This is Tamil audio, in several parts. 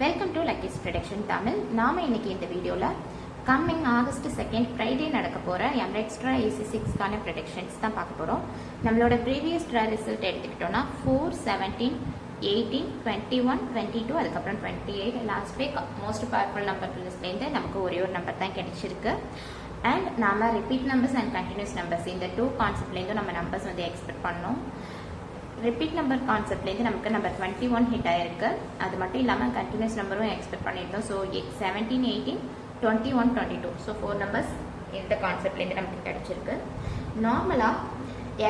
Welcome to Lucky's production Tamil. நாம இன்னைக்கு இந்த வீடியோவில் கம்மிங் ஆகஸ்ட் 2 ஃப்ரைடே நடக்க போகிற எம்ரெக்ஸ்ட்ரா AC6க்கான ப்ரொடக்ஷன்ஸ் தான் பார்க்க போகிறோம். நம்மளோட ப்ரீவியஸ் ட்ரா ரிசல்ட் எடுத்துக்கிட்டோம்னா 4, 17, 18, 21, 22 அதுக்கப்புறம் 28 last week most powerful number லிஸ்ட்லேருந்து நமக்கு ஒரே ஒரு நம்பர் தான் கிடைச்சிருக்கு. அண்ட் நாம repeat numbers and continuous numbers இந்த 2 கான்செப்ட்லேருந்து நம்ம நம்பர்ஸ் வந்து எக்ஸ்பெக்ட் பண்ணோம். ரிப்பீட் நம்பர் கான்செப்ட்லேருந்து நமக்கு நம்பர் 21 ஹிட் ஆயிருக்கு. அது மட்டும் இல்லாமல் கண்டினியூஸ் நம்பரும் எக்ஸ்பெக்ட் பண்ணியிருந்தோம். ஸோ 17, 18, 21, 22 ஸோ 4 நம்பர்ஸ் இந்த கான்செப்ட்லேருந்து நமக்கு கிடைச்சிருக்கு. நார்மலாக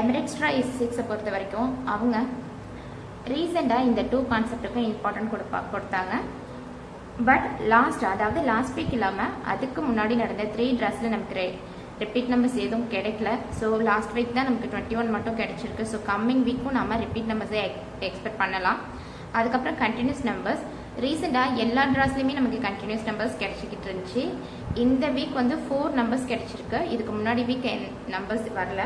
எம்ரெக்ஸ்ட்ரா AC6 பொறுத்த வரைக்கும் அவங்க ரீசெண்டாக இந்த 2 கான்செப்டுக்கும் இம்பார்ட்டன்ட் கொடுத்தாங்க. பட் அதாவது லாஸ்ட் வீக் இல்லாமல் அதுக்கு முன்னாடி நடந்த 3 ட்ராஸில் நமக்கு ரிப்பீட் நம்பர்ஸ் எதுவும் கிடைக்கல. ஸோ லாஸ்ட் வீக் தான் நமக்கு 21 மட்டும் கிடைச்சிருக்கு. ஸோ கம்மிங் வீக்கும் நம்ம ரிப்பீட் நம்பர்ஸை எக்ஸ்பெக்ட் பண்ணலாம். அதுக்கப்புறம் கண்டினியூஸ் நம்பர்ஸ் ரீசெண்டாக எல்லா ட்ராஸ்லையுமே நமக்கு கண்டினியூஸ் நம்பர்ஸ் கிடைச்சிக்கிட்டு இருந்துச்சு. இந்த வீக் வந்து 4 நம்பர்ஸ் கிடைச்சிருக்கு. இதுக்கு முன்னாடி வீக் நம்பர்ஸ் வரல.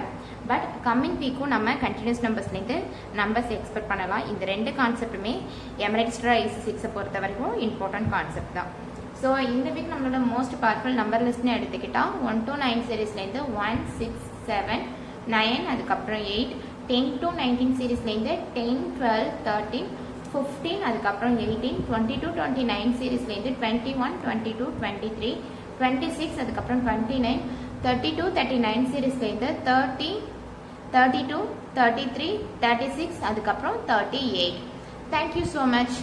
பட் கம்மிங் வீக்கும் நம்ம கண்டினியூஸ் நம்பர்ஸ்லேருந்து நம்பர்ஸ் எக்ஸ்பெக்ட் பண்ணலாம். இந்த 2 கான்செப்டுமே எம்ரெக்ஸ்ட்ரா AC6 பொறுத்த வரைக்கும் இம்பார்ட்டன்ட் கான்செப்ட் தான். ஸோ இந்த வீக் நம்மளோட மோஸ்ட் பவர்ஃபுல் நம்பர் லிஸ்ட்னு எடுத்துக்கிட்டால் 1 to 9 சீரீஸ்லேருந்து 1, 6, 7, 9 அதுக்கப்புறம் 8, 10 to 19 சீரீஸ்லேருந்து 10, 12, 13, 15 அதுக்கப்புறம் 18, 20 to 29 சீரீஸ்லேருந்து 21, 22, 23, 26 அதுக்கப்புறம் 29, 30 to 39 சீரீஸ்லேருந்து 30, 32, 33, 36 அதுக்கப்புறம் 38. Thank you so much.